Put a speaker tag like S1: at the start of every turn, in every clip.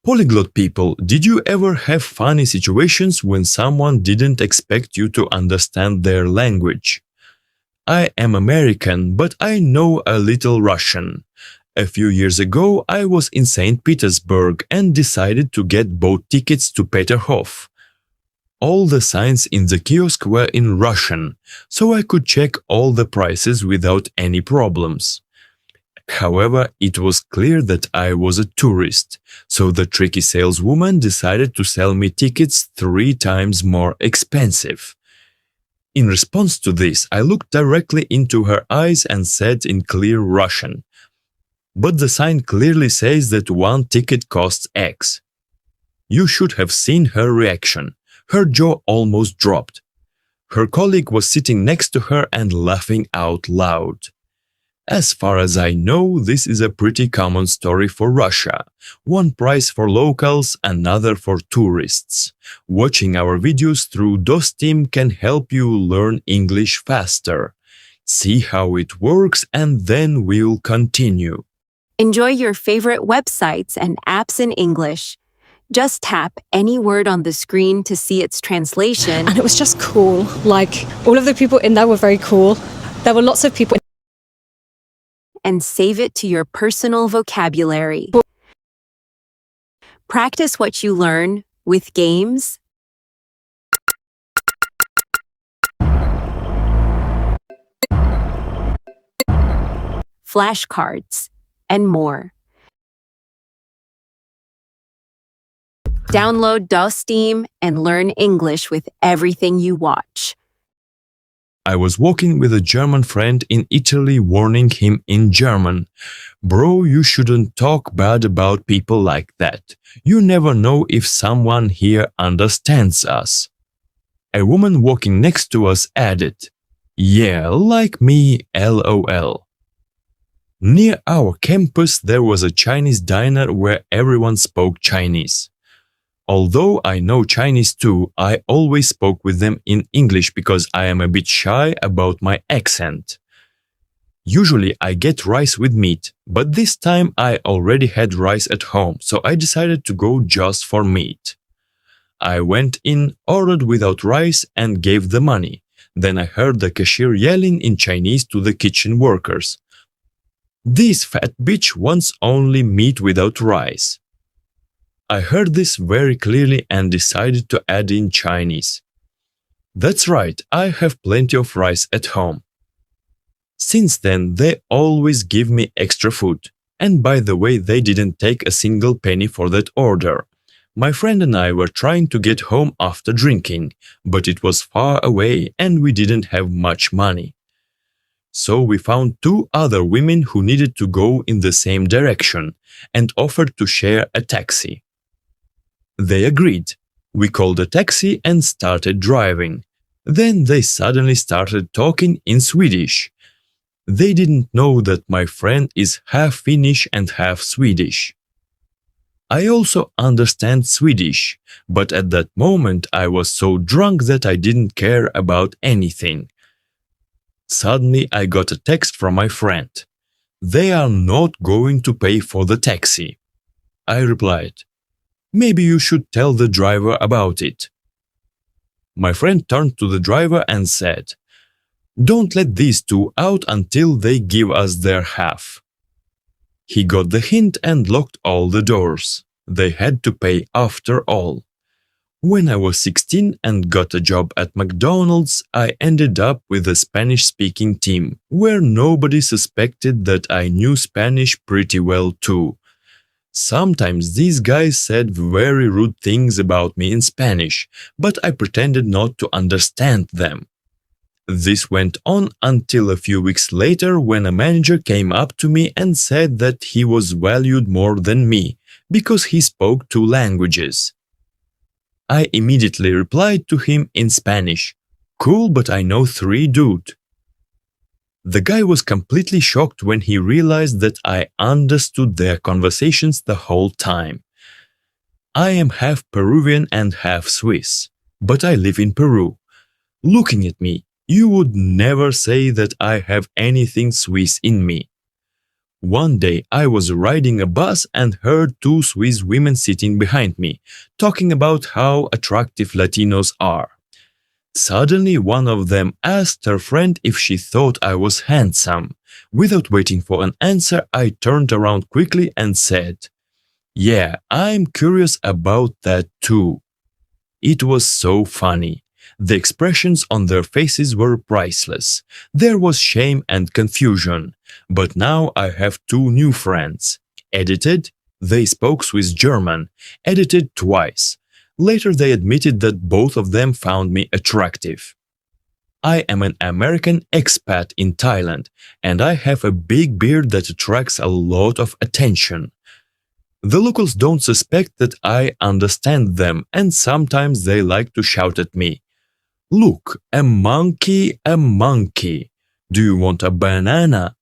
S1: Polyglot people, did you ever have funny situations when someone didn't expect you to understand their language? I am American, but I know a little Russian. A few years ago, I was in St. Petersburg and decided to get boat tickets to Peterhof. All the signs in the kiosk were in Russian, so I could check all the prices without any problems. However, it was clear that I was a tourist, so the tricky saleswoman decided to sell me tickets 3 times more expensive. In response to this, I looked directly into her eyes and said in clear Russian, "But the sign clearly says that 1 ticket costs X." You should have seen her reaction. Her jaw almost dropped. Her colleague was sitting next to her and laughing out loud. As far as I know, this is a pretty common story for Russia. One price for locals, another for tourists. Watching our videos through Dostim can help you learn English faster. See how it works and then we'll continue.
S2: Enjoy your favorite websites and apps in English. Just tap any word on the screen to see its translation.
S3: And it was just cool. Like, all of the people in there were very cool. There were lots of people.
S2: And save it to your personal vocabulary. Practice what you learn with games, flashcards, and more. Download Dostim and learn English with everything you watch.
S1: I was walking with a German friend in Italy, warning him in German, "Bro, you shouldn't talk bad about people like that. You never know if someone here understands us." A woman walking next to us added, "Yeah, like me, LOL." Near our campus there was a Chinese diner where everyone spoke Chinese. Although I know Chinese too, I always spoke with them in English because I am a bit shy about my accent. Usually I get rice with meat, but this time I already had rice at home, so I decided to go just for meat. I went in, ordered without rice and gave the money. Then I heard the cashier yelling in Chinese to the kitchen workers, "This fat bitch wants only meat without rice." I heard this very clearly and decided to add in Chinese. "That's right, I have plenty of rice at home." Since then, they always give me extra food. And by the way, they didn't take a single penny for that order. My friend and I were trying to get home after drinking, but it was far away and we didn't have much money. So we found 2 other women who needed to go in the same direction and offered to share a taxi. They agreed. We called a taxi and started driving. Then they suddenly started talking in Swedish. They didn't know that my friend is half Finnish and half Swedish. I also understand Swedish, but at that moment I was so drunk that I didn't care about anything. Suddenly I got a text from my friend. "They are not going to pay for the taxi." I replied, "Maybe you should tell the driver about it." My friend turned to the driver and said, "Don't let these 2 out until they give us their half." He got the hint and locked all the doors. They had to pay after all. When I was 16 and got a job at McDonald's, I ended up with a Spanish-speaking team, where nobody suspected that I knew Spanish pretty well too. Sometimes these guys said very rude things about me in Spanish, but I pretended not to understand them. This went on until a few weeks later when a manager came up to me and said that he was valued more than me because he spoke 2 languages. I immediately replied to him in Spanish, "Cool, but I know 3, dude." The guy was completely shocked when he realized that I understood their conversations the whole time. I am half Peruvian and half Swiss, but I live in Peru. Looking at me, you would never say that I have anything Swiss in me. One day I was riding a bus and heard two Swiss women sitting behind me, talking about how attractive Latinos are. Suddenly, one of them asked her friend if she thought I was handsome. Without waiting for an answer, I turned around quickly and said, "Yeah, I'm curious about that too." It was so funny. The expressions on their faces were priceless. There was shame and confusion. But now I have two new friends. Edited, they spoke Swiss German. Edited twice. Later they admitted that both of them found me attractive. I am an American expat in Thailand, and I have a big beard that attracts a lot of attention. The locals don't suspect that I understand them, and sometimes they like to shout at me. "Look, a monkey, a monkey. Do you want a banana?"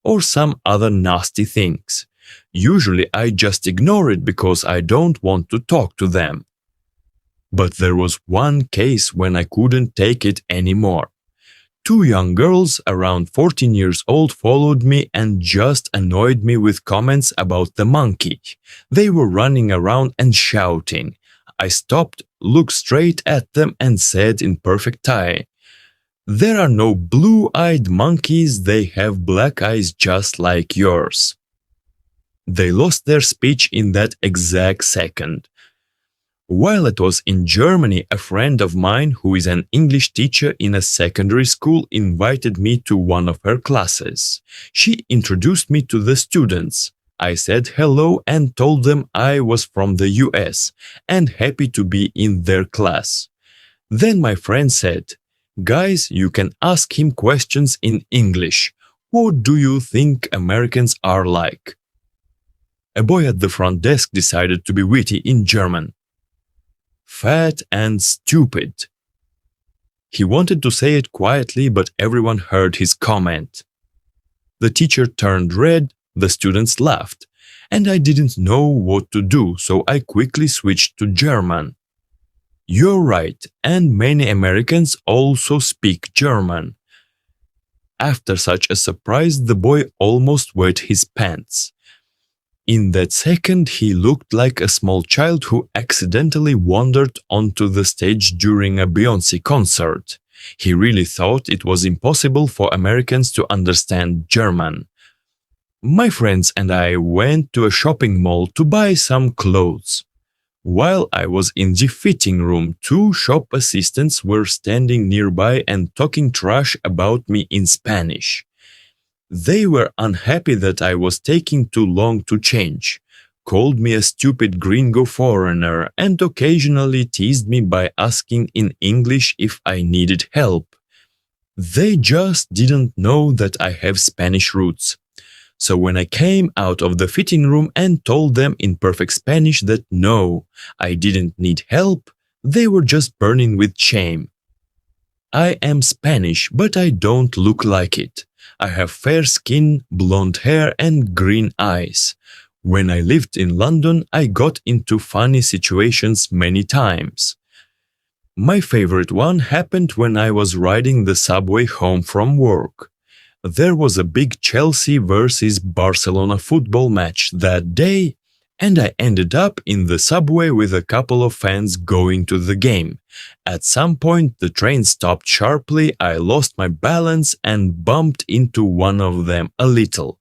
S1: Or some other nasty things. Usually I just ignore it because I don't want to talk to them. But there was one case when I couldn't take it anymore. Two young girls around 14 years old followed me and just annoyed me with comments about the monkey. They were running around and shouting. I stopped, looked straight at them and said in perfect Thai, "There are no blue-eyed monkeys, they have black eyes just like yours." They lost their speech in that exact second. While it was in Germany, a friend of mine who is an English teacher in a secondary school invited me to one of her classes. She introduced me to the students. I said hello and told them I was from the US and happy to be in their class. Then my friend said, "Guys, you can ask him questions in English. What do you think Americans are like?" A boy at the front desk decided to be witty in German. "Fat and stupid." He wanted to say it quietly, but everyone heard his comment. The teacher turned red, the students laughed, and I didn't know what to do, so I quickly switched to German. You're right, and many Americans also speak German. After such a surprise, the boy almost wet his pants. In that second, he looked like a small child who accidentally wandered onto the stage during a Beyoncé concert. He really thought it was impossible for Americans to understand German. My friends and I went to a shopping mall to buy some clothes. While I was in the fitting room, two shop assistants were standing nearby and talking trash about me in Spanish. They were unhappy that I was taking too long to change, called me a stupid gringo foreigner, and occasionally teased me by asking in English if I needed help. They just didn't know that I have Spanish roots. So when I came out of the fitting room and told them in perfect Spanish that no, I didn't need help, they were just burning with shame. I am Spanish, but I don't look like it. I have fair skin, blonde hair, and green eyes. When I lived in London, I got into funny situations many times. My favorite one happened when I was riding the subway home from work. There was a big Chelsea versus Barcelona football match that day, and I ended up in the subway with a couple of fans going to the game. At some point, the train stopped sharply, I lost my balance and bumped into one of them a little.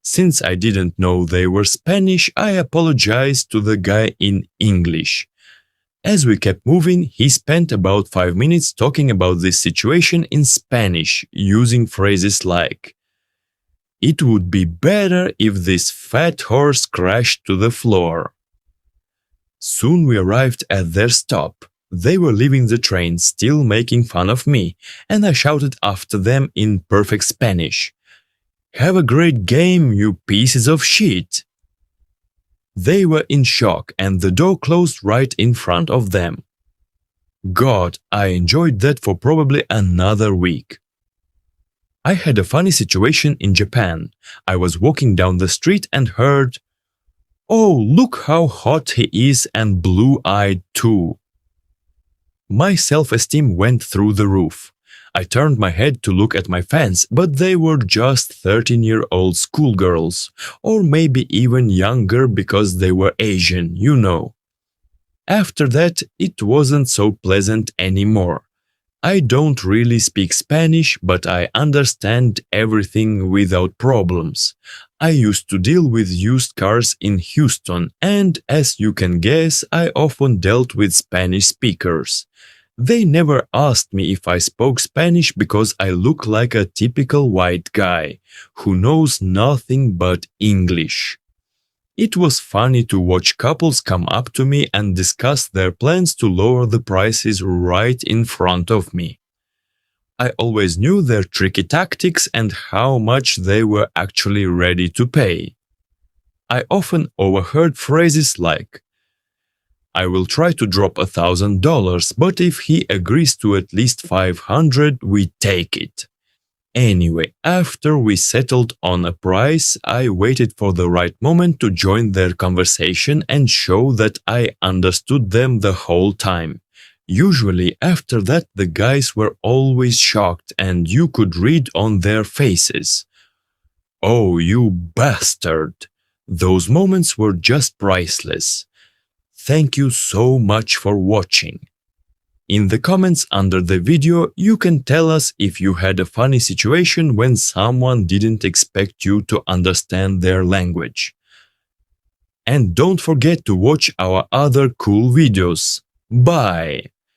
S1: Since I didn't know they were Spanish, I apologized to the guy in English. As we kept moving, he spent about 5 minutes talking about this situation in Spanish, using phrases like, "It would be better if this fat horse crashed to the floor." Soon we arrived at their stop. They were leaving the train, still making fun of me, and I shouted after them in perfect Spanish, "Have a great game, you pieces of shit!" They were in shock, and the door closed right in front of them. God, I enjoyed that for probably another week. I had a funny situation in Japan. I was walking down the street and heard, "Oh, look how hot he is and blue-eyed too." My self-esteem went through the roof. I turned my head to look at my fans, but they were just 13-year-old schoolgirls, or maybe even younger because they were Asian, you know. After that, it wasn't so pleasant anymore. I don't really speak Spanish, but I understand everything without problems. I used to deal with used cars in Houston, and as you can guess, I often dealt with Spanish speakers. They never asked me if I spoke Spanish because I look like a typical white guy who knows nothing but English. It was funny to watch couples come up to me and discuss their plans to lower the prices right in front of me. I always knew their tricky tactics and how much they were actually ready to pay. I often overheard phrases like, "I will try to drop $1,000, but if he agrees to at least 500, we take it." Anyway, after we settled on a price, I waited for the right moment to join their conversation and show that I understood them the whole time. Usually after that, the guys were always shocked and you could read on their faces, "Oh, you bastard!" Those moments were just priceless. Thank you so much for watching. In the comments under the video, you can tell us if you had a funny situation when someone didn't expect you to understand their language. And don't forget to watch our other cool videos. Bye!